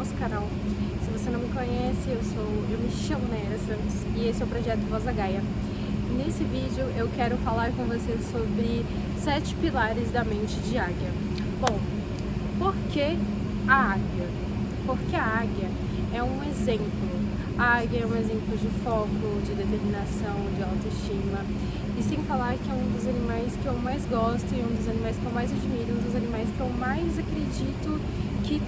nosso canal. Se você não me conhece, eu me chamo Nayara Santos e esse é o projeto Voz da Gaia. Nesse vídeo eu quero falar com você sobre 7 pilares da mente de águia. Bom, por que a águia? Porque a águia é um exemplo. A águia é um exemplo de foco, de determinação, de autoestima. E sem falar que é um dos animais que eu mais gosto e um dos animais que eu mais admiro, um dos animais que eu mais acredito que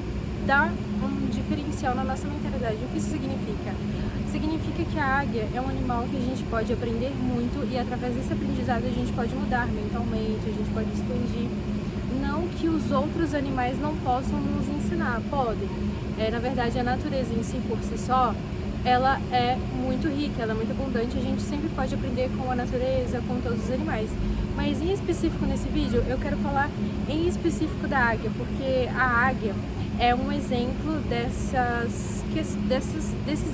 dá um diferencial na nossa mentalidade. O que isso significa? Significa que a águia é um animal que a gente pode aprender muito e através desse aprendizado a gente pode mudar mentalmente, a gente pode expandir. Não que os outros animais não possam nos ensinar, podem. Na verdade, a natureza em si, por si só, ela é muito rica, ela é muito abundante, a gente sempre pode aprender com a natureza, com todos os animais. Mas em específico nesse vídeo, eu quero falar em específico da águia, porque a águia é um exemplo desses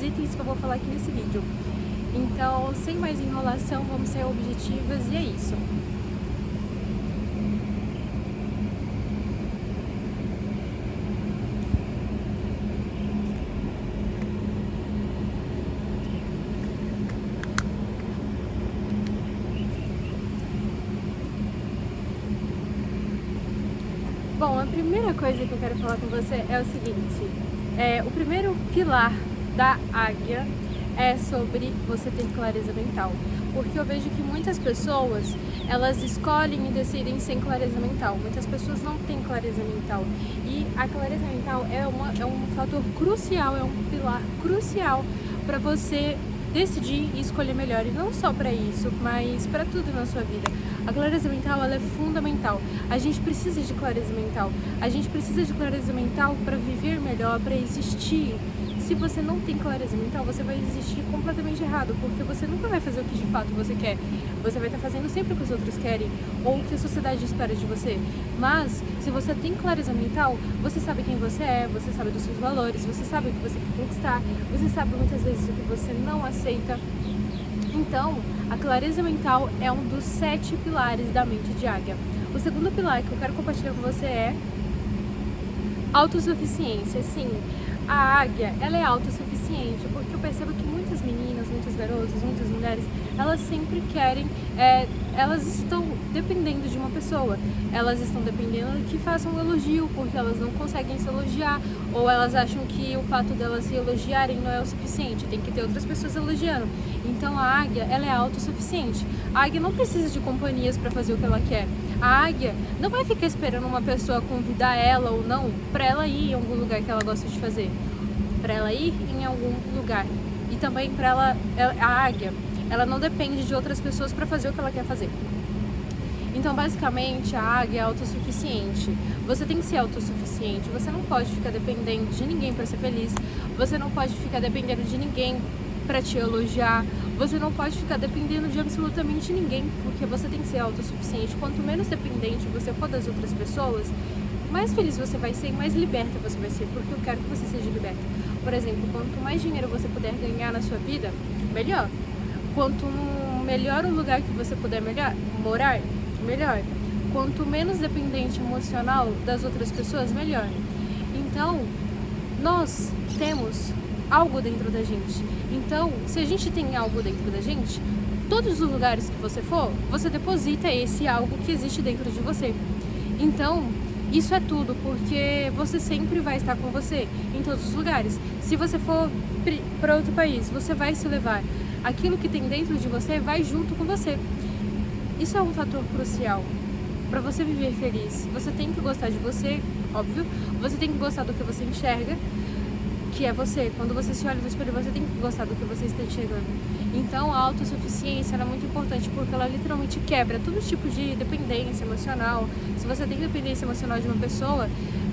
itens que eu vou falar aqui nesse vídeo. Então, sem mais enrolação, vamos ser objetivas e é isso. Bom, a primeira coisa que eu quero falar com você é o seguinte, o primeiro pilar da águia é sobre você ter clareza mental, porque eu vejo que muitas pessoas, elas escolhem e decidem sem clareza mental, muitas pessoas não têm clareza mental, e a clareza mental é um fator crucial, é um pilar crucial para você decidir e escolher melhor, e não só para isso, mas para tudo na sua vida. A clareza mental, ela é fundamental. A gente precisa de clareza mental. A gente precisa de clareza mental para viver melhor, para existir. Se você não tem clareza mental, você vai existir completamente errado, porque você nunca vai fazer o que de fato você quer. Você vai estar fazendo sempre o que os outros querem, ou o que a sociedade espera de você. Mas, se você tem clareza mental, você sabe quem você é, você sabe dos seus valores, você sabe o que você quer conquistar, você sabe muitas vezes o que você não aceita. Então, a clareza mental é um dos 7 pilares da mente de águia. O segundo pilar que eu quero compartilhar com você é autossuficiência. Sim, a águia, ela é autossuficiente, porque eu percebo que muitas meninas, muitas garotas, muitas mulheres, elas sempre querem, elas estão dependendo de uma pessoa, elas estão dependendo que façam um elogio, porque elas não conseguem se elogiar, ou elas acham que o fato delas se elogiarem não é o suficiente, tem que ter outras pessoas elogiando. Então a águia, ela é autossuficiente. A águia não precisa de companhias para fazer o que ela quer. A águia não vai ficar esperando uma pessoa convidar ela ou não para ela ir em algum lugar que ela gosta de fazer, para ela ir em algum lugar. E também para ela, a águia, ela não depende de outras pessoas para fazer o que ela quer fazer. Então, basicamente, a águia é autossuficiente. Você tem que ser autossuficiente. Você não pode ficar dependendo de ninguém para ser feliz. Você não pode ficar dependendo de ninguém para te elogiar. Você não pode ficar dependendo de absolutamente ninguém, porque você tem que ser autossuficiente. Quanto menos dependente você for das outras pessoas, mais feliz você vai ser e mais liberta você vai ser, porque eu quero que você seja liberta. Por exemplo, quanto mais dinheiro você puder ganhar na sua vida, melhor. Quanto melhor o lugar que você puder morar, melhor. Quanto menos dependente emocional das outras pessoas, melhor. Então, nós temos algo dentro da gente. Então, se a gente tem algo dentro da gente, todos os lugares que você for, você deposita esse algo que existe dentro de você. Então, isso é tudo, porque você sempre vai estar com você em todos os lugares. Se você for para outro país, você vai se levar. Aquilo que tem dentro de você vai junto com você. Isso é um fator crucial para você viver feliz. Você tem que gostar de você, óbvio. Você tem que gostar do que você enxerga, que é você. Quando você se olha no espelho, você tem que gostar do que você está enxergando. Então, a autossuficiência é muito importante, porque ela literalmente quebra todo tipo de dependência emocional. Se você tem dependência emocional de uma pessoa,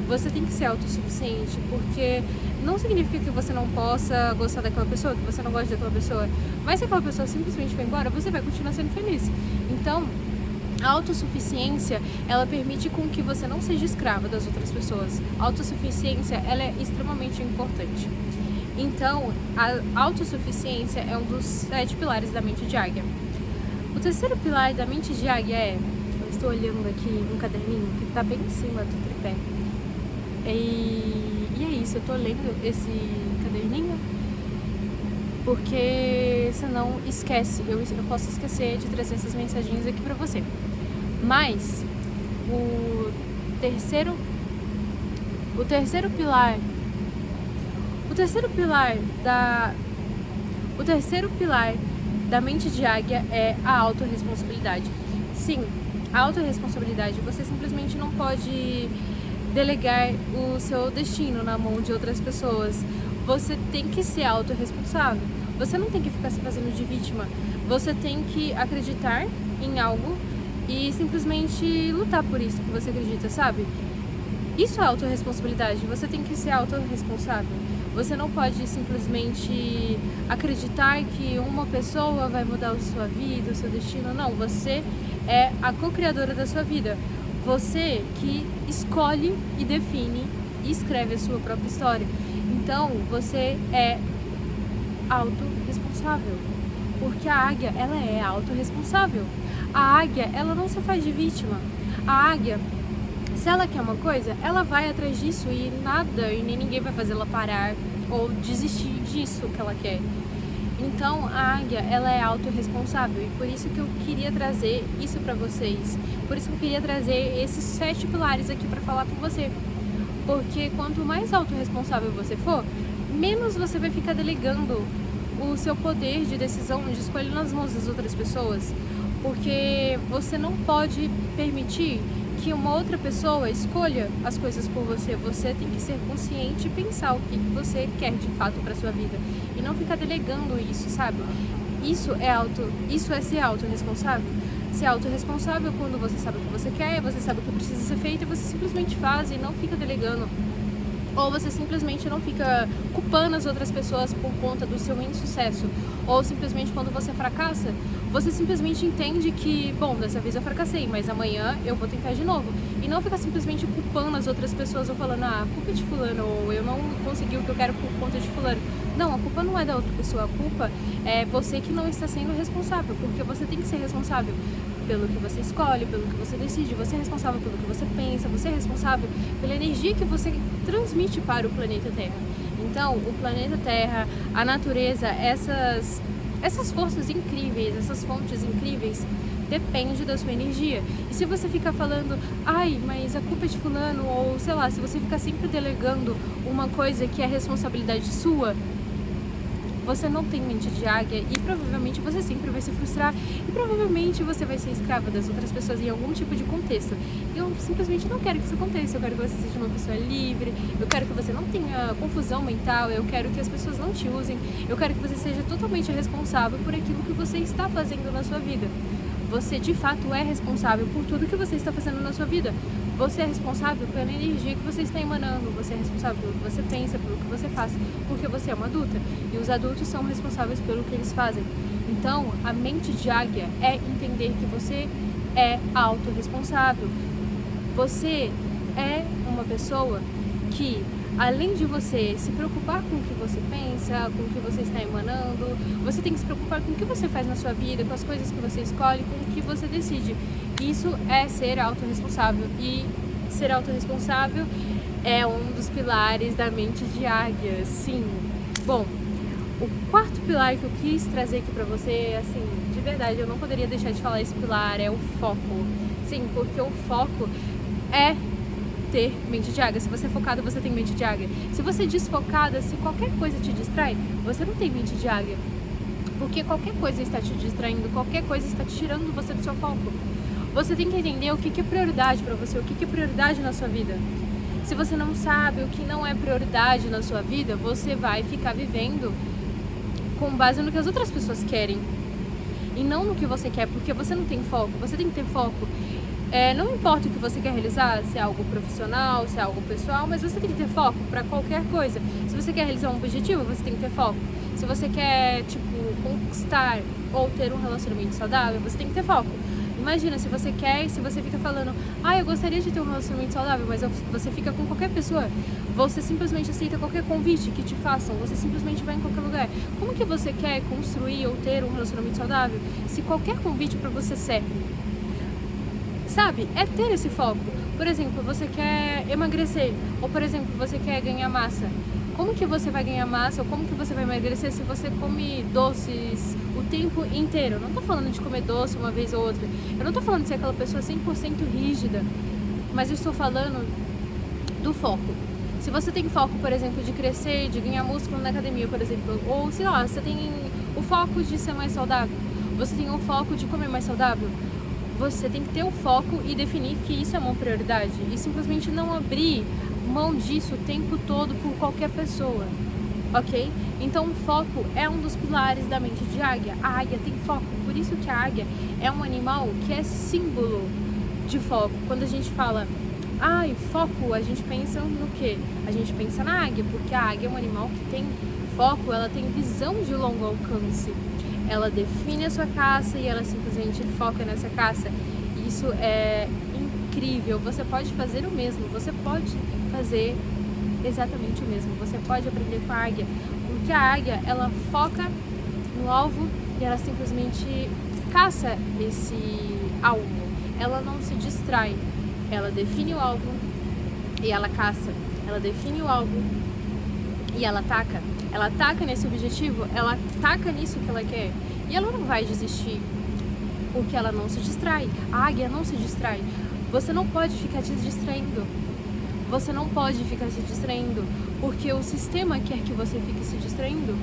você tem que ser autossuficiente, porque não significa que você não possa gostar daquela pessoa, que você não gosta daquela pessoa, mas se aquela pessoa simplesmente for embora, você vai continuar sendo feliz. Então, a autossuficiência, ela permite com que você não seja escrava das outras pessoas. A autossuficiência, ela é extremamente importante. Então, a autossuficiência é um dos 7 pilares da mente de águia. O terceiro pilar da mente de águia eu estou olhando aqui um caderninho que está bem em cima do tripé. E é isso eu tô lendo esse caderninho, porque senão esquece, eu posso esquecer de trazer essas mensagens aqui pra você. Mas o terceiro pilar da mente de águia é a autorresponsabilidade. Sim, a autorresponsabilidade. Você simplesmente não pode delegar o seu destino na mão de outras pessoas. Você tem que ser autorresponsável. Você não tem que ficar se fazendo de vítima. Você tem que acreditar em algo e simplesmente lutar por isso que você acredita, sabe? Isso é autorresponsabilidade. Você tem que ser autorresponsável. Você não pode simplesmente acreditar que uma pessoa vai mudar a sua vida, o seu destino. Não, você é a co-criadora da sua vida. Você que escolhe e define e escreve a sua própria história. Então, você é autorresponsável. Porque a águia, ela é autorresponsável. A águia, ela não se faz de vítima. A águia, se ela quer uma coisa, ela vai atrás disso e nada, e nem ninguém vai fazer ela parar ou desistir disso que ela quer. Então, a águia, ela é autorresponsável e por isso que eu queria trazer isso pra vocês. Por isso que eu queria trazer esses 7 pilares aqui pra falar com você. Porque quanto mais autorresponsável você for, menos você vai ficar delegando o seu poder de decisão, de escolha nas mãos das outras pessoas. Porque você não pode permitir que uma outra pessoa escolha as coisas por você. Você tem que ser consciente e pensar o que você quer de fato para sua vida e não ficar delegando isso, sabe? Isso é ser autorresponsável. Ser autorresponsável quando você sabe o que você quer, você sabe o que precisa ser feito e você simplesmente faz e não fica delegando. Ou você simplesmente não fica culpando as outras pessoas por conta do seu insucesso. Ou simplesmente quando você fracassa, você simplesmente entende que, bom, dessa vez eu fracassei, mas amanhã eu vou tentar de novo. E não ficar simplesmente culpando as outras pessoas ou falando, a culpa é de fulano, ou eu não consegui o que eu quero por conta de fulano. Não, a culpa não é da outra pessoa, a culpa é você que não está sendo responsável, porque você tem que ser responsável pelo que você escolhe, pelo que você decide, você é responsável pelo que você pensa, você é responsável pela energia que você transmite para o planeta Terra. Então, o planeta Terra, a natureza, essas forças incríveis, essas fontes incríveis, depende da sua energia. E se você ficar falando, ai, mas a culpa é de fulano, ou sei lá, se você ficar sempre delegando uma coisa que é responsabilidade sua, você não tem mente de águia e provavelmente você sempre vai se frustrar e provavelmente você vai ser escrava das outras pessoas em algum tipo de contexto. E eu simplesmente não quero que isso aconteça, eu quero que você seja uma pessoa livre, eu quero que você não tenha confusão mental, eu quero que as pessoas não te usem, eu quero que você seja totalmente responsável por aquilo que você está fazendo na sua vida. Você de fato é responsável por tudo que você está fazendo na sua vida. Você é responsável pela energia que você está emanando, você é responsável pelo que você pensa, pelo que você faz, porque você é uma adulta e os adultos são responsáveis pelo que eles fazem. Então, a mente de águia é entender que você é autorresponsável. Você é uma pessoa que, além de você se preocupar com o que você pensa, com o que você está emanando, você tem que se preocupar com o que você faz na sua vida, com as coisas que você escolhe, com o que você decide. Isso é ser autorresponsável. E ser autorresponsável é um dos pilares da mente de águia, sim. Bom, o quarto pilar que eu quis trazer aqui pra você, assim, de verdade, eu não poderia deixar de falar esse pilar, é o foco. Sim, porque o foco é ter mente de águia. Se você é focada, você tem mente de águia. Se você é desfocada, se qualquer coisa te distrai, você não tem mente de águia. Porque qualquer coisa está te distraindo, qualquer coisa está tirando você do seu foco. Você tem que entender o que é prioridade pra você, o que é prioridade na sua vida. Se você não sabe o que não é prioridade na sua vida, você vai ficar vivendo com base no que as outras pessoas querem e não no que você quer, porque você não tem foco. Você tem que ter foco. Não importa o que você quer realizar, se é algo profissional, se é algo pessoal, mas você tem que ter foco para qualquer coisa. Se você quer realizar um objetivo, você tem que ter foco. Se você quer, conquistar ou ter um relacionamento saudável, você tem que ter foco. Imagina, se você fica falando, eu gostaria de ter um relacionamento saudável, mas você fica com qualquer pessoa, você simplesmente aceita qualquer convite que te façam, você simplesmente vai em qualquer lugar. Como que você quer construir ou ter um relacionamento saudável se qualquer convite para você serve? sabe? É ter esse foco. Por exemplo, você quer emagrecer, ou por exemplo, você quer ganhar massa. Como que você vai ganhar massa ou como que você vai emagrecer se você come doces o tempo inteiro? Eu não tô falando de comer doce uma vez ou outra. Eu não tô falando de ser aquela pessoa 100% rígida. Mas eu estou falando do foco. Se você tem foco, por exemplo, de crescer, de ganhar músculo na academia, por exemplo, ou sei lá, você tem o foco de ser mais saudável, você tem o foco de comer mais saudável, você tem que ter o foco e definir que isso é uma prioridade e simplesmente não abrir mão disso o tempo todo por qualquer pessoa, ok? Então o foco é um dos pilares da mente de águia. A águia tem foco, por isso que a águia é um animal que é símbolo de foco. Quando a gente fala, foco, a gente pensa no quê? A gente pensa na águia, porque a águia é um animal que tem foco, ela tem visão de longo alcance. Ela define a sua caça e ela simplesmente foca nessa caça. Isso é incrível. Você pode fazer o mesmo, você pode fazer exatamente o mesmo. Você pode aprender com a águia, porque a águia, ela foca no alvo e ela simplesmente caça esse alvo. Ela não se distrai. Ela define o alvo e ela caça. Ela define o alvo e ela ataca. Ela ataca nesse objetivo, ela ataca nisso que ela quer. E ela não vai desistir, porque ela não se distrai. A águia não se distrai. Você não pode ficar se distraindo. Você não pode ficar se distraindo, porque o sistema quer que você fique se distraindo.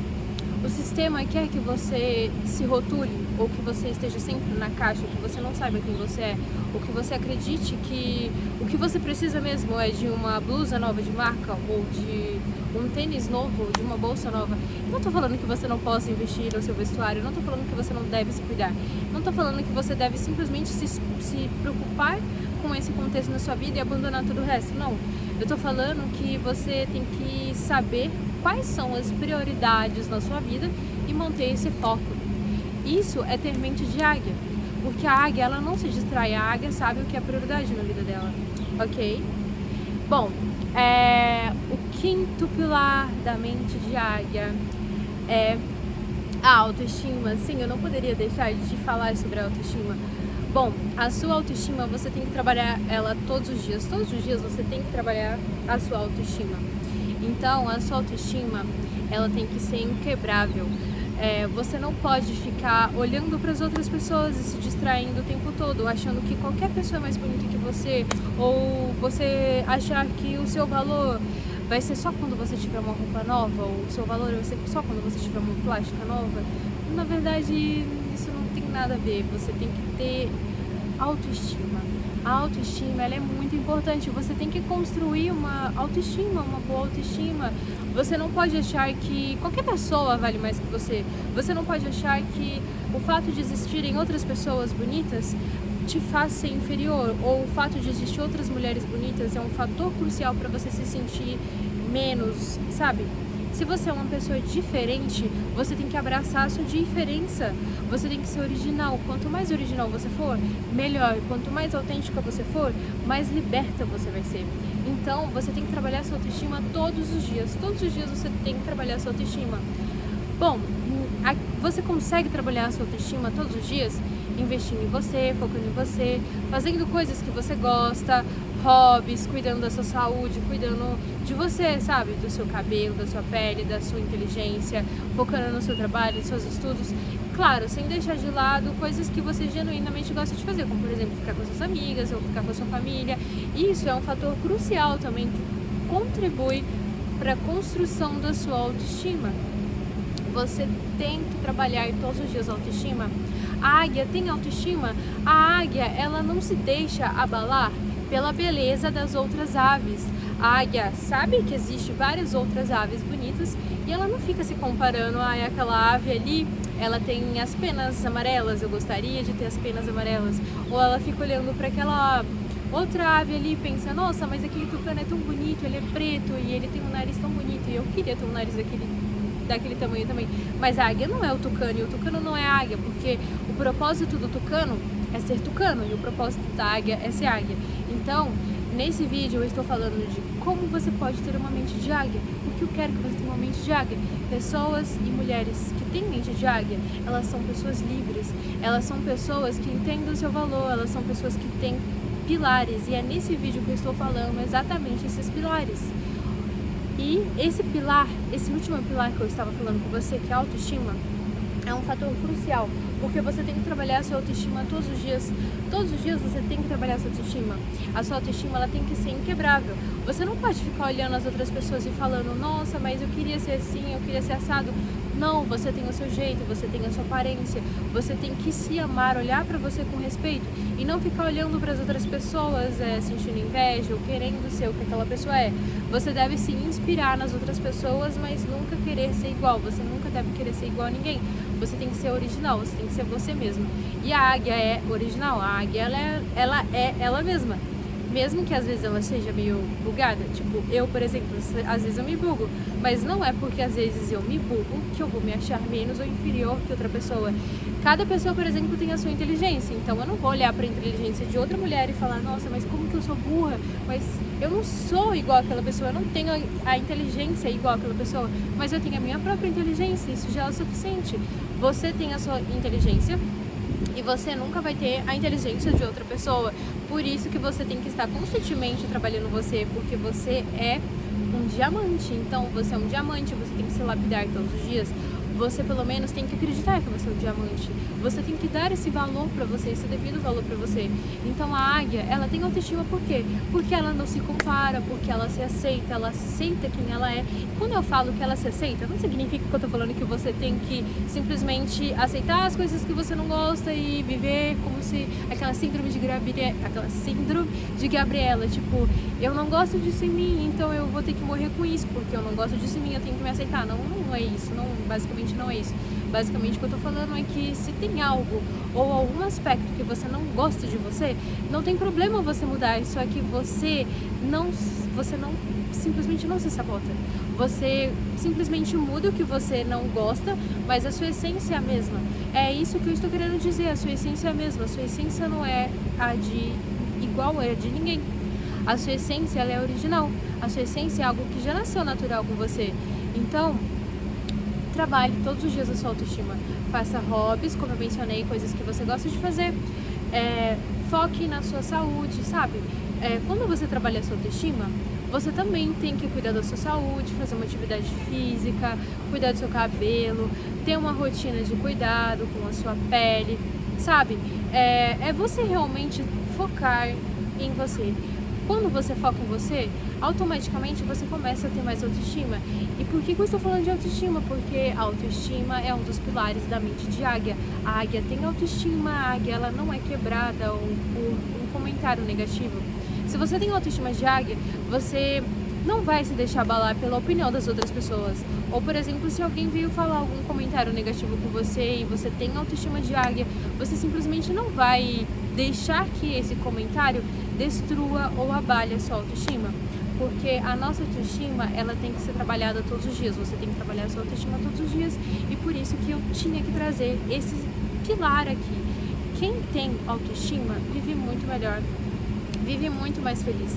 O sistema quer que você se rotule, ou que você esteja sempre na caixa, que você não saiba quem você é, ou que você acredite que o que você precisa mesmo é de uma blusa nova de marca, ou de um tênis novo, ou de uma bolsa nova. Eu não tô falando que você não possa investir no seu vestuário, eu não tô falando que você não deve se cuidar, eu não tô falando que você deve simplesmente se preocupar com esse contexto na sua vida e abandonar todo o resto, não. Eu tô falando que você tem que saber quais são as prioridades na sua vida e manter esse foco. Isso é ter mente de águia, porque a águia, ela não se distrai, a águia sabe o que é prioridade na vida dela, ok? Bom, o quinto pilar da mente de águia é a autoestima. Sim, eu não poderia deixar de falar sobre a autoestima. Bom, a sua autoestima, você tem que trabalhar ela todos os dias. Todos os dias você tem que trabalhar a sua autoestima. Então, a sua autoestima, ela tem que ser inquebrável. Você não pode ficar olhando para as outras pessoas e se distraindo o tempo todo, achando que qualquer pessoa é mais bonita que você, ou você achar que o seu valor vai ser só quando você tiver uma roupa nova, ou o seu valor vai ser só quando você tiver uma plástica nova. Na verdade, isso não tem nada a ver. Você tem que ter autoestima. A autoestima, ela é muito importante. Você tem que construir uma autoestima, uma boa autoestima. Você não pode achar que qualquer pessoa vale mais que você. Você não pode achar que o fato de existirem outras pessoas bonitas te faz ser inferior, ou o fato de existir outras mulheres bonitas é um fator crucial para você se sentir menos, sabe? Se você é uma pessoa diferente, você tem que abraçar a sua diferença. Você tem que ser original. Quanto mais original você for, melhor. Quanto mais autêntica você for, mais liberta você vai ser. Então, você tem que trabalhar a sua autoestima todos os dias. Todos os dias você tem que trabalhar a sua autoestima. Bom, você consegue trabalhar a sua autoestima todos os dias? Investindo em você, focando em você, fazendo coisas que você gosta, hobbies, cuidando da sua saúde, cuidando de você, sabe? Do seu cabelo, da sua pele, da sua inteligência, focando no seu trabalho, nos seus estudos. Claro, sem deixar de lado coisas que você genuinamente gosta de fazer, como por exemplo, ficar com suas amigas ou ficar com a sua família. Isso é um fator crucial também que contribui para a construção da sua autoestima. Você tem que trabalhar todos os dias a autoestima. A águia tem autoestima. A águia, ela não se deixa abalar pela beleza das outras aves. A águia sabe que existe várias outras aves bonitas e ela não fica se comparando, aquela ave ali, ela tem as penas amarelas, eu gostaria de ter as penas amarelas. Ou ela fica olhando para aquela outra ave ali e pensa, nossa, mas aquele tucano é tão bonito, ele é preto e ele tem um nariz tão bonito e eu queria ter um nariz daquele tamanho também. Mas a águia não é o tucano e o tucano não é a águia, porque o propósito do tucano é ser tucano e o propósito da águia é ser águia. Então, Nesse vídeo eu estou falando de como você pode ter uma mente de águia, porque eu quero que você tenha uma mente de águia. Pessoas e mulheres que têm mente de águia, elas são pessoas livres, elas são pessoas que entendem o seu valor, elas são pessoas que têm pilares, e é nesse vídeo que eu estou falando exatamente esses pilares. E esse pilar, esse último pilar que eu estava falando com você, que é a autoestima, é um fator crucial, porque você tem que trabalhar a sua autoestima todos os dias. Todos os dias você tem que trabalhar a sua autoestima. A sua autoestima, ela tem que ser inquebrável. Você não pode ficar olhando as outras pessoas e falando, nossa, mas eu queria ser assim, eu queria ser assado. Não, você tem o seu jeito, você tem a sua aparência, você tem que se amar, olhar pra você com respeito e não ficar olhando para as outras pessoas, sentindo inveja ou querendo ser o que aquela pessoa é. Você deve se inspirar nas outras pessoas, mas nunca querer ser igual. Você nunca deve querer ser igual a ninguém. Você tem que ser original, você tem que ser você mesmo. E a águia é original, a águia ela é ela mesma. Mesmo que às vezes ela seja meio bugada, tipo, eu, por exemplo, às vezes eu me bugo, mas não é porque às vezes eu me bugo que eu vou me achar menos ou inferior que outra pessoa. Cada pessoa, por exemplo, tem a sua inteligência, então eu não vou olhar para a inteligência de outra mulher e falar, nossa, mas como que eu sou burra? Mas eu não sou igual àquela pessoa, eu não tenho a inteligência igual àquela pessoa, mas eu tenho a minha própria inteligência, isso já é o suficiente. Você tem a sua inteligência e você nunca vai ter a inteligência de outra pessoa. Por isso que você tem que estar constantemente trabalhando você, porque você é um diamante. Então você é um diamante, você tem que se lapidar todos os dias. Você pelo menos tem que acreditar que você é um diamante. Você tem que dar esse valor pra você, esse devido valor pra você. Então a águia, ela tem autoestima por quê? Porque ela não se compara, porque ela se aceita, ela aceita quem ela é. Quando eu falo que ela se aceita, não significa que eu tô falando que você tem que simplesmente aceitar as coisas que você não gosta e viver como se aquela síndrome de Gabriela, tipo, eu não gosto disso em mim, então eu vou ter que morrer com isso, porque eu não gosto disso em mim, eu tenho que me aceitar. Não é isso, basicamente não é isso. Basicamente o que eu tô falando é que se tem algo ou algum aspecto que você não gosta de você, não tem problema você mudar, só que você não simplesmente não se sabota. Você simplesmente muda o que você não gosta, mas a sua essência é a mesma. É isso que eu estou querendo dizer, a sua essência é a mesma. A sua essência não é a de igual a de ninguém. A sua essência, ela é original. A sua essência é algo que já nasceu natural com você. Então, trabalhe todos os dias a sua autoestima. Faça hobbies, como eu mencionei, coisas que você gosta de fazer. Foque na sua saúde, sabe? Quando você trabalha a sua autoestima, você também tem que cuidar da sua saúde, fazer uma atividade física, cuidar do seu cabelo, ter uma rotina de cuidado com a sua pele, sabe? É você realmente focar em você. Quando você foca em você, automaticamente você começa a ter mais autoestima. E por que eu estou falando de autoestima? Porque a autoestima é um dos pilares da mente de águia. A águia tem autoestima, a águia ela não é quebrada por um comentário negativo. Se você tem autoestima de águia, você não vai se deixar abalar pela opinião das outras pessoas. Ou, por exemplo, se alguém veio falar algum comentário negativo com você e você tem autoestima de águia, você simplesmente não vai deixar que esse comentário destrua ou abale a sua autoestima. Porque a nossa autoestima, ela tem que ser trabalhada todos os dias. Você tem que trabalhar a sua autoestima todos os dias. E por isso que eu tinha que trazer esse pilar aqui. Quem tem autoestima vive muito melhor, vive muito mais feliz.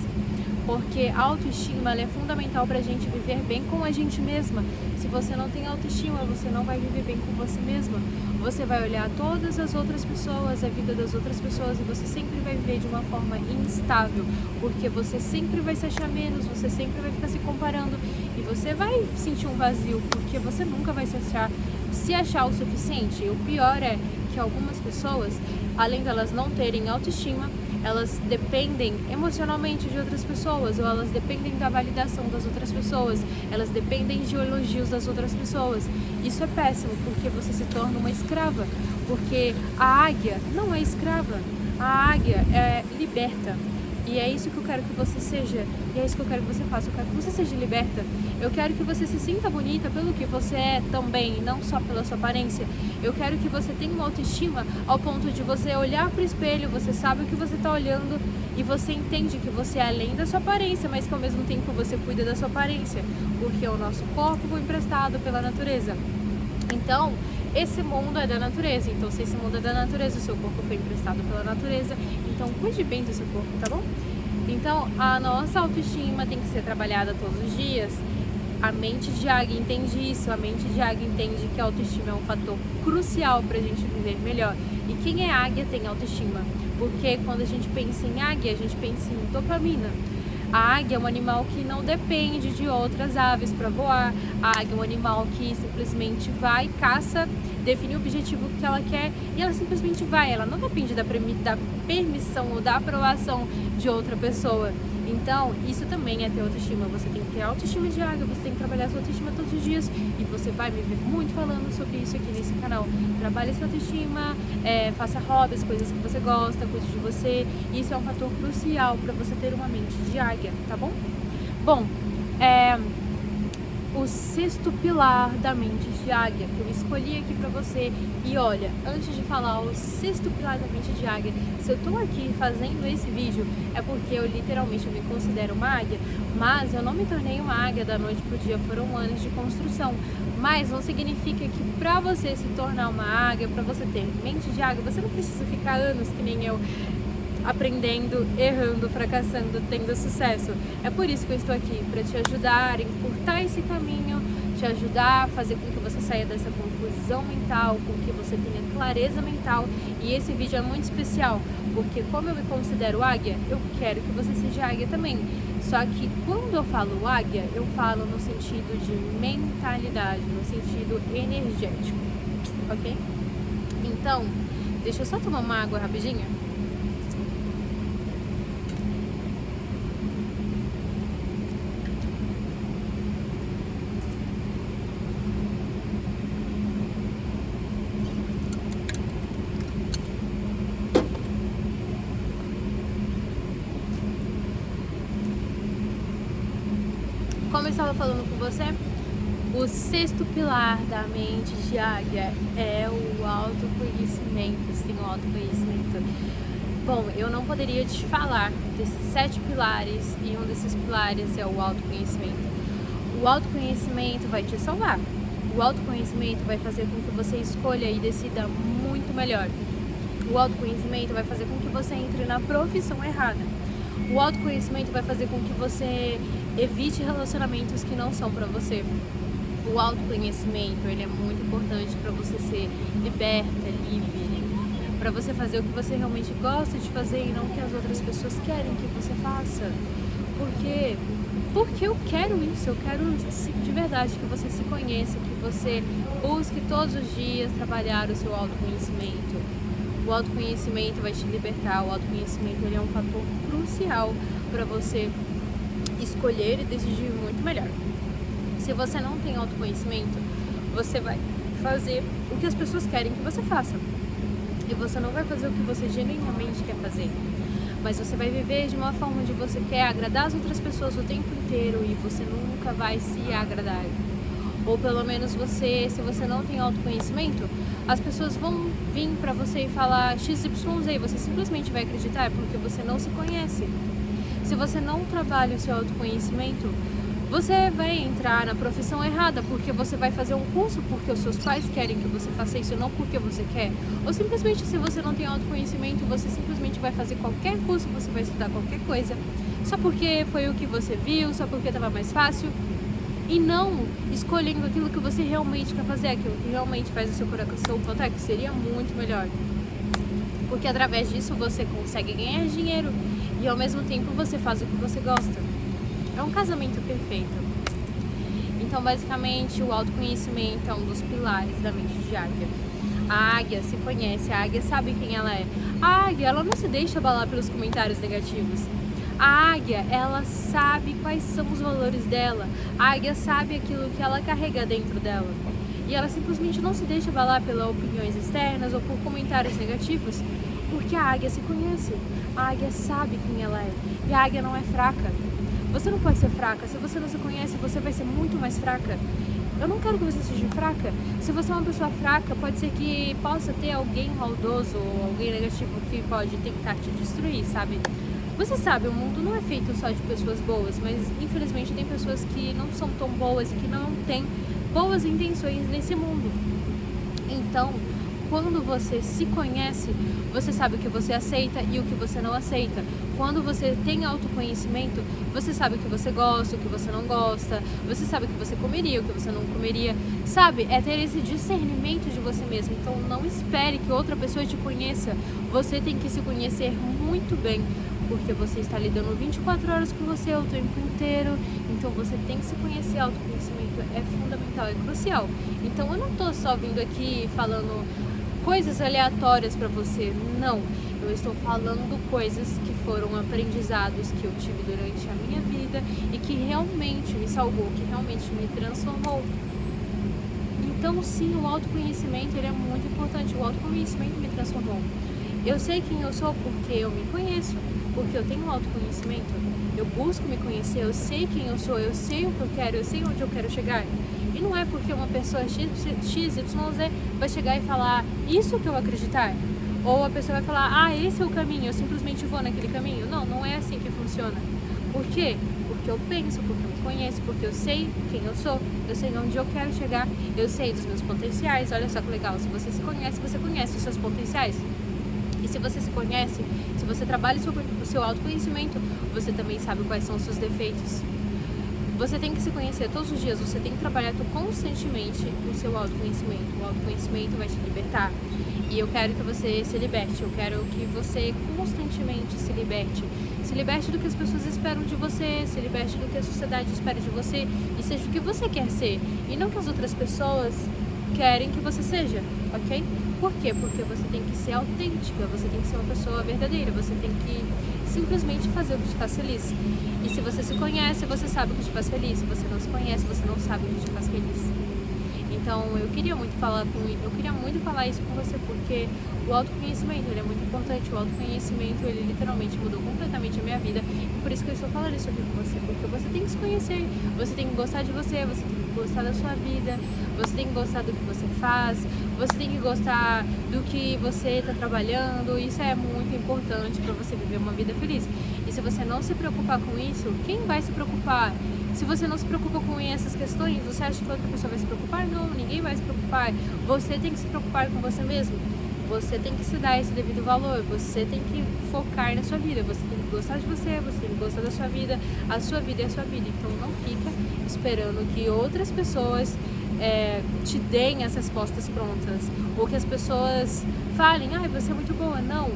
Porque a autoestima ela é fundamental pra gente viver bem com a gente mesma. Se você não tem autoestima, você não vai viver bem com você mesma. Você vai olhar todas as outras pessoas, a vida das outras pessoas, e você sempre vai viver de uma forma instável. Porque você sempre vai se achar menos, você sempre vai ficar se comparando. E você vai sentir um vazio, porque você nunca vai se achar o suficiente. E o pior é que algumas pessoas, além delas não terem autoestima, elas dependem emocionalmente de outras pessoas, ou elas dependem da validação das outras pessoas, elas dependem de elogios das outras pessoas. Isso é péssimo, porque você se torna uma escrava, porque a águia não é escrava, a águia é liberta. E é isso que eu quero que você seja, e é isso que eu quero que você faça. Eu quero que você seja liberta. Eu quero que você se sinta bonita pelo que você é também, não só pela sua aparência. Eu quero que você tenha uma autoestima ao ponto de você olhar pro espelho, você sabe o que você tá olhando e você entende que você é além da sua aparência, mas que ao mesmo tempo você cuida da sua aparência, porque o nosso corpo foi emprestado pela natureza. Então, esse mundo é da natureza, então se esse mundo é da natureza, o seu corpo foi emprestado pela natureza, então cuide bem do seu corpo, tá bom? Então, a nossa autoestima tem que ser trabalhada todos os dias. A mente de águia entende isso, a mente de águia entende que a autoestima é um fator crucial para a gente viver melhor. E quem é águia tem autoestima, porque quando a gente pensa em águia, a gente pensa em dopamina. A águia é um animal que não depende de outras aves para voar. A águia é um animal que simplesmente vai, caça, define o objetivo que ela quer e ela simplesmente vai. Ela não depende da permissão ou da aprovação de outra pessoa. Então, isso também é ter autoestima. Você tem que ter autoestima de águia, você tem que trabalhar sua autoestima todos os dias. E você vai me ver muito falando sobre isso aqui nesse canal. Trabalhe sua autoestima, faça hobbies, coisas que você gosta, cuide de você. Isso é um fator crucial para você ter uma mente de águia, tá bom? Bom, o sexto pilar da mente de águia que eu escolhi aqui pra você. E olha, antes de falar o sexto pilar da mente de águia, se eu tô aqui fazendo esse vídeo é porque eu literalmente me considero uma águia, mas eu não me tornei uma águia da noite pro dia, foram anos de construção. Mas não significa que pra você se tornar uma águia, pra você ter mente de águia, você não precisa ficar anos que nem eu, aprendendo, errando, fracassando, tendo sucesso. É por isso que eu estou aqui, para te ajudar a encurtar esse caminho, te ajudar a fazer com que você saia dessa confusão mental, com que você tenha clareza mental. E esse vídeo é muito especial, porque como eu me considero águia, eu quero que você seja águia também. Só que quando eu falo águia, eu falo no sentido de mentalidade, no sentido energético, ok? Então, deixa eu só tomar uma água rapidinho. Como eu estava falando com você, o sexto pilar da mente de águia é o autoconhecimento, sim, o autoconhecimento. Bom, eu não poderia te falar desses 7 pilares e um desses pilares é o autoconhecimento. O autoconhecimento vai te salvar. O autoconhecimento vai fazer com que você escolha e decida muito melhor. O autoconhecimento vai fazer com que você entre na profissão errada. O autoconhecimento vai fazer com que você evite relacionamentos que não são pra você. O autoconhecimento, ele é muito importante para você ser liberta, livre, para você fazer o que você realmente gosta de fazer e não o que as outras pessoas querem que você faça. Por quê? Porque eu quero isso, eu quero de verdade que você se conheça, que você busque todos os dias trabalhar o seu autoconhecimento. O autoconhecimento vai te libertar, o autoconhecimento ele é um fator crucial para você escolher e decidir muito melhor. Se você não tem autoconhecimento, você vai fazer o que as pessoas querem que você faça. E você não vai fazer o que você genuinamente quer fazer. Mas você vai viver de uma forma onde você quer agradar as outras pessoas o tempo inteiro e você nunca vai se agradar. Ou pelo menos você, se você não tem autoconhecimento, as pessoas vão vir pra você e falar XYZ e você simplesmente vai acreditar porque você não se conhece. Se você não trabalha o seu autoconhecimento, você vai entrar na profissão errada, porque você vai fazer um curso porque os seus pais querem que você faça isso, não porque você quer. Ou simplesmente, se você não tem autoconhecimento, você simplesmente vai fazer qualquer curso, você vai estudar qualquer coisa, só porque foi o que você viu, só porque estava mais fácil, e não escolhendo aquilo que você realmente quer fazer, aquilo que realmente faz o seu coração plantar, que seria muito melhor. Porque através disso você consegue ganhar dinheiro e ao mesmo tempo você faz o que você gosta. É um casamento perfeito. Então, basicamente, o autoconhecimento é um dos pilares da mente de águia. A águia se conhece, a águia sabe quem ela é. A águia, ela não se deixa abalar pelos comentários negativos. A águia, ela sabe quais são os valores dela. A águia sabe aquilo que ela carrega dentro dela. E ela simplesmente não se deixa abalar pelas opiniões externas ou por comentários negativos, porque a águia se conhece. A águia sabe quem ela é. E a águia não é fraca. Você não pode ser fraca. Se você não se conhece, você vai ser muito mais fraca. Eu não quero que você seja fraca. Se você é uma pessoa fraca, pode ser que possa ter alguém maldoso ou alguém negativo que pode tentar te destruir, sabe? Você sabe, o mundo não é feito só de pessoas boas, mas infelizmente tem pessoas que não são tão boas e que não têm boas intenções nesse mundo. Então, quando você se conhece, você sabe o que você aceita e o que você não aceita. Quando você tem autoconhecimento, você sabe o que você gosta, o que você não gosta, você sabe o que você comeria, o que você não comeria, sabe? É ter esse discernimento de você mesmo. Então não espere que outra pessoa te conheça, você tem que se conhecer muito bem, porque você está lidando 24 horas com você o tempo inteiro, então você tem que se conhecer. Autoconhecimento é fundamental, é crucial. Então eu não estou só vindo aqui falando coisas aleatórias para você, não. Eu estou falando coisas que foram aprendizados que eu tive durante a minha vida e que realmente me salvou, que realmente me transformou. Então sim, o autoconhecimento ele é muito importante, o autoconhecimento me transformou. Eu sei quem eu sou porque eu me conheço, porque eu tenho autoconhecimento, eu busco me conhecer, eu sei quem eu sou, eu sei o que eu quero, eu sei onde eu quero chegar. E não é porque uma pessoa XYZ vai chegar e falar isso que eu acreditar. Ou a pessoa vai falar, esse é o caminho, eu simplesmente vou naquele caminho. Não, não é assim que funciona. Por quê? Porque eu penso, porque eu me conheço, porque eu sei quem eu sou, eu sei onde eu quero chegar, eu sei dos meus potenciais. Olha só que legal, se você se conhece, você conhece os seus potenciais. E se você se conhece, se você trabalha sobre o seu autoconhecimento, você também sabe quais são os seus defeitos. Você tem que se conhecer todos os dias, você tem que trabalhar constantemente o seu autoconhecimento. O autoconhecimento vai te libertar. E eu quero que você se liberte, eu quero que você constantemente se liberte. Se liberte do que as pessoas esperam de você, se liberte do que a sociedade espera de você e seja o que você quer ser. E não que as outras pessoas querem que você seja, ok? Por quê? Porque você tem que ser autêntica, você tem que ser uma pessoa verdadeira, você tem que simplesmente fazer o que te faz feliz. E se você se conhece, você sabe o que te faz feliz. Se você não se conhece, você não sabe o que te faz feliz. Então eu queria muito falar isso com você, porque o autoconhecimento ele é muito importante. O autoconhecimento ele literalmente mudou completamente a minha vida, e por isso que eu estou falando isso aqui com você, porque você tem que se conhecer, você tem que gostar de você, você tem que gostar da sua vida, você tem que gostar do que você faz, você tem que gostar do que você está trabalhando. Isso é muito importante para você viver uma vida feliz. E se você não se preocupar com isso, quem vai se preocupar? Se você não se preocupa com essas questões, você acha que outra pessoa vai se preocupar? Não, ninguém vai se preocupar. Você tem que se preocupar com você mesmo. Você tem que se dar esse devido valor. Você tem que focar na sua vida. Você tem que gostar de você, você tem que gostar da sua vida. A sua vida é a sua vida. Então não fica esperando que outras pessoas te deem as respostas prontas. Ou que as pessoas falem, você é muito boa. Não.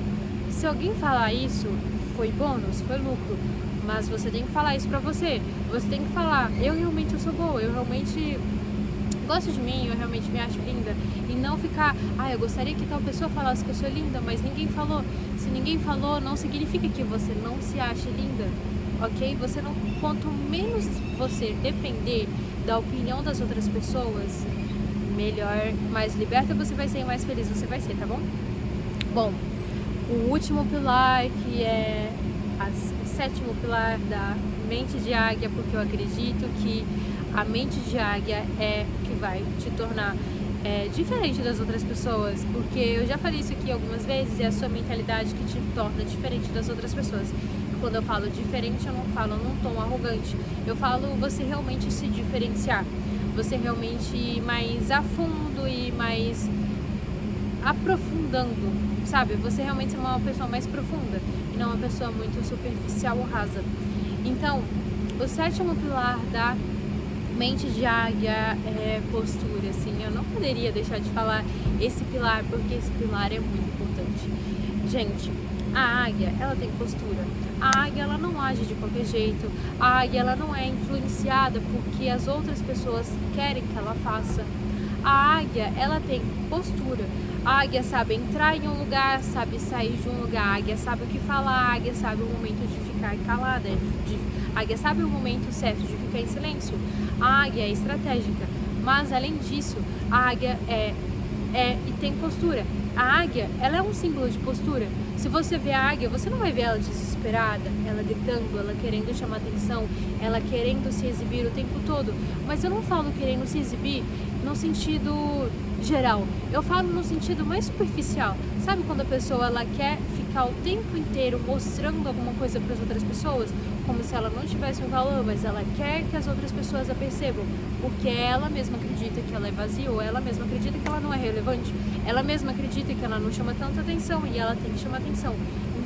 Se alguém falar isso, foi bônus, foi lucro. Mas você tem que falar isso pra você. Você tem que falar, eu realmente sou boa, eu realmente gosto de mim, eu realmente me acho linda. E não ficar, eu gostaria que tal pessoa falasse que eu sou linda, mas ninguém falou. Se ninguém falou, não significa que você não se ache linda, ok? Você não, quanto menos você depender da opinião das outras pessoas, melhor, mais liberta você vai ser e mais feliz você vai ser, tá bom? Bom, o último pilar, que é o sétimo pilar da mente de águia, porque eu acredito que a mente de águia é que vai te tornar diferente das outras pessoas, porque eu já falei isso aqui algumas vezes, é a sua mentalidade que te torna diferente das outras pessoas. Quando eu falo diferente, eu não falo num tom arrogante, eu falo você realmente se diferenciar, você realmente ir mais a fundo e mais aprofundando, sabe? Você realmente ser uma pessoa mais profunda e não uma pessoa muito superficial ou rasa. Então, o sétimo pilar da mente de águia é postura, assim. Eu não poderia deixar de falar esse pilar, porque esse pilar é muito importante. Gente, a águia, ela tem postura. A águia, ela não age de qualquer jeito. A águia, ela não é influenciada porque as outras pessoas querem que ela faça. A águia, ela tem postura. A águia sabe entrar em um lugar, sabe sair de um lugar. A águia sabe o que falar, a águia sabe o momento de ficar calada. A águia sabe o momento certo de ficar em silêncio. A águia é estratégica, mas além disso, a águia e tem postura. A águia, ela é um símbolo de postura. Se você vê a águia, você não vai ver ela desesperada, ela gritando, ela querendo chamar atenção, ela querendo se exibir o tempo todo. Mas eu não falo querendo se exibir no sentido geral. Eu falo no sentido mais superficial. Sabe quando a pessoa ela quer ficar o tempo inteiro mostrando alguma coisa para as outras pessoas, como se ela não tivesse um valor, mas ela quer que as outras pessoas a percebam, porque ela mesma acredita que ela é vazia, ou ela mesma acredita que ela não é relevante, ela mesma acredita que ela não chama tanta atenção e ela tem que chamar atenção.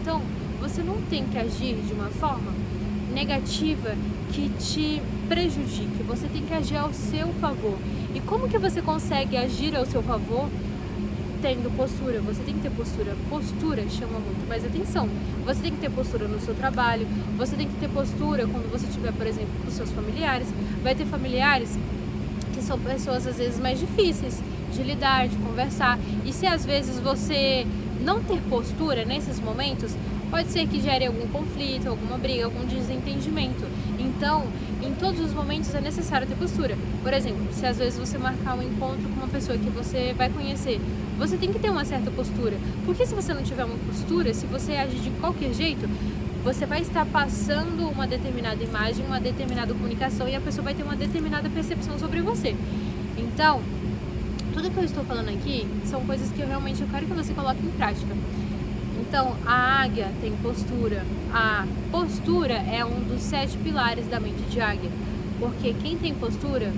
Então, você não tem que agir de uma forma negativa que te prejudique, você tem que agir ao seu favor. E como que você consegue agir ao seu favor? Tendo postura, você tem que ter postura. Postura chama muito mais atenção. Você tem que ter postura no seu trabalho, você tem que ter postura quando você estiver, por exemplo, com seus familiares. Vai ter familiares que são pessoas às vezes mais difíceis de lidar, de conversar. E se às vezes você não ter postura nesses momentos, pode ser que gere algum conflito, alguma briga, algum desentendimento. Então, em todos os momentos é necessário ter postura. Por exemplo, se às vezes você marcar um encontro com uma pessoa que você vai conhecer, você tem que ter uma certa postura. Porque se você não tiver uma postura, se você agir de qualquer jeito, você vai estar passando uma determinada imagem, uma determinada comunicação e a pessoa vai ter uma determinada percepção sobre você. Então, tudo que eu estou falando aqui são coisas que eu quero que você coloque em prática. Então, a águia tem postura. A postura é um dos 7 pilares da mente de águia. Porque quem tem postura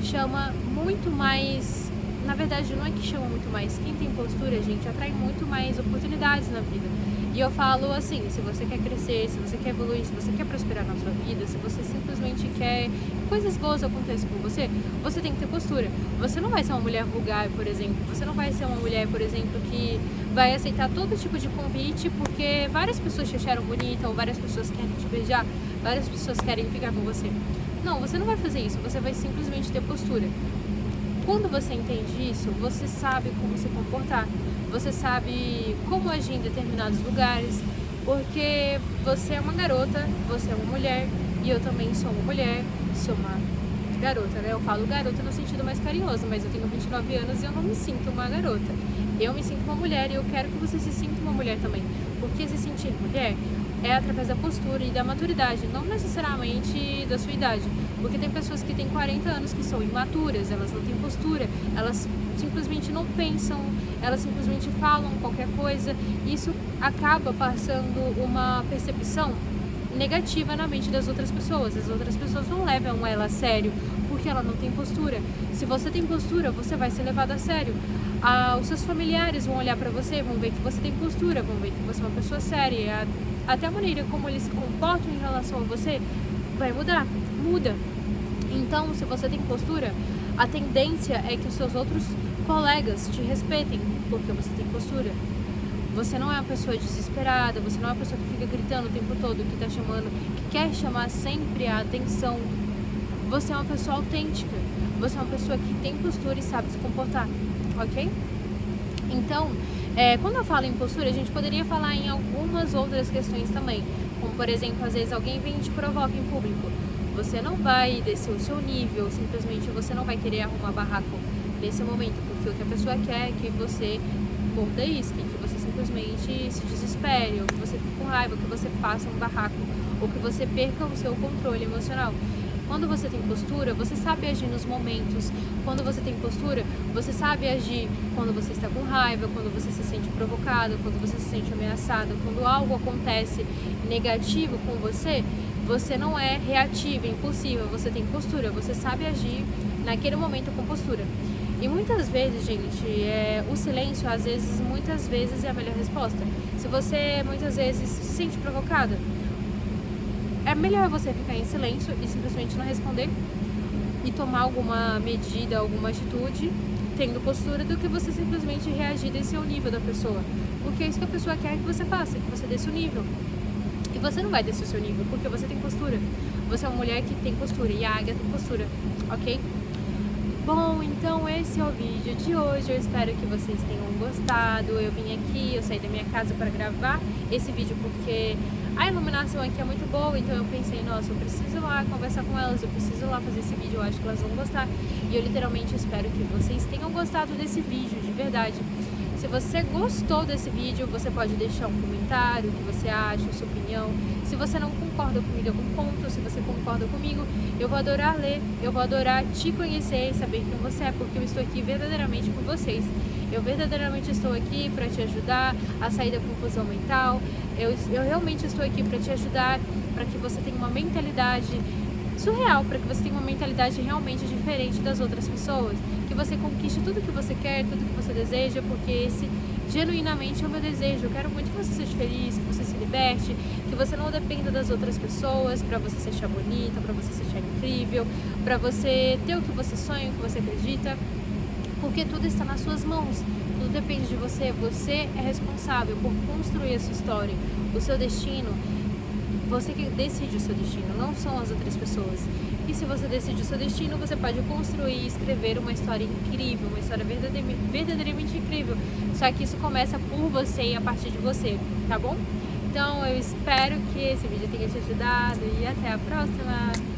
chama muito mais... Na verdade, não é que chama muito mais. Quem tem postura, gente, atrai muito mais oportunidades na vida. E eu falo assim, se você quer crescer, se você quer evoluir, se você quer prosperar na sua vida, se você simplesmente quer que coisas boas aconteçam com você, você tem que ter postura. Você não vai ser uma mulher vulgar, por exemplo. Você não vai ser uma mulher, por exemplo, que vai aceitar todo tipo de convite porque várias pessoas te acharam bonita ou várias pessoas querem te beijar, várias pessoas querem ficar com você. Não, você não vai fazer isso. Você vai simplesmente ter postura. Quando você entende isso, você sabe como se comportar. Você sabe como agir em determinados lugares, porque você é uma garota, você é uma mulher, e eu também sou uma mulher, sou uma garota, né? Eu falo garota no sentido mais carinhoso, mas eu tenho 29 anos e eu não me sinto uma garota. Eu me sinto uma mulher e eu quero que você se sinta uma mulher também, porque se sentir mulher é através da postura e da maturidade, não necessariamente da sua idade, porque tem pessoas que têm 40 anos que são imaturas, elas não têm postura, elas simplesmente não pensam, elas simplesmente falam qualquer coisa, e isso acaba passando uma percepção negativa na mente das outras pessoas. As outras pessoas não levam ela a sério, porque ela não tem postura. Se você tem postura, você vai ser levado a sério. Os seus familiares vão olhar pra você, vão ver que você tem postura, vão ver que você é uma pessoa séria. Até a maneira como eles se comportam em relação a você vai mudar, muda. Então, se você tem postura, a tendência é que os seus outros colegas te respeitem, porque você tem postura. Você não é uma pessoa desesperada, você não é uma pessoa que fica gritando o tempo todo, que tá chamando, que quer chamar sempre a atenção. Você é uma pessoa autêntica, você é uma pessoa que tem postura e sabe se comportar, ok? Então, quando eu falo em postura, a gente poderia falar em algumas outras questões também, como por exemplo, às vezes alguém vem e te provoca em público. Você não vai descer o seu nível, simplesmente você não vai querer arrumar barraco nesse momento, porque o que a pessoa quer é que você corta isca, que você simplesmente se desespere, ou que você fique com raiva, ou que você faça um barraco, ou que você perca o seu controle emocional. Quando você tem postura, você sabe agir nos momentos. Quando você tem postura, você sabe agir quando você está com raiva, quando você se sente provocado, quando você se sente ameaçado, quando algo acontece negativo com você, você não é reativa, impulsiva, você tem postura, você sabe agir naquele momento com postura. E muitas vezes, gente, o silêncio, muitas vezes é a melhor resposta. Se você, muitas vezes, se sente provocada, é melhor você ficar em silêncio e simplesmente não responder e tomar alguma medida, alguma atitude, tendo postura, do que você simplesmente reagir desse ao nível da pessoa. Porque é isso que a pessoa quer que você faça, que você desça o nível. E você não vai descer o seu nível, porque você tem postura. Você é uma mulher que tem postura, e a águia tem postura, ok? Bom, então esse é o vídeo de hoje, eu espero que vocês tenham gostado. Eu vim aqui, eu saí da minha casa para gravar esse vídeo porque a iluminação aqui é muito boa, então eu pensei, nossa, eu preciso ir lá conversar com elas, eu preciso ir lá fazer esse vídeo, eu acho que elas vão gostar. E eu literalmente espero que vocês tenham gostado desse vídeo, de verdade. Se você gostou desse vídeo, você pode deixar um comentário, o que você acha, a sua opinião. Se você não concorda comigo em algum ponto, se você concorda comigo, eu vou adorar ler, eu vou adorar te conhecer e saber quem você é, porque eu estou aqui verdadeiramente por vocês. Eu verdadeiramente estou aqui para te ajudar a sair da confusão mental. Eu realmente estou aqui para te ajudar, para que você tenha uma mentalidade surreal, para que você tenha uma mentalidade realmente diferente das outras pessoas, que você conquiste tudo que você quer, tudo que você deseja, porque esse genuinamente é o meu desejo. Eu quero muito que você seja feliz, que você se liberte, que você não dependa das outras pessoas para você se achar bonita, para você se achar incrível, para você ter o que você sonha, o que você acredita, porque tudo está nas suas mãos, tudo depende de você. Você é responsável por construir a sua história, o seu destino. Você que decide o seu destino, não são as outras pessoas. E se você decide o seu destino, você pode construir e escrever uma história incrível, uma história verdadeiramente incrível. Só que isso começa por você e a partir de você, tá bom? Então eu espero que esse vídeo tenha te ajudado e até a próxima!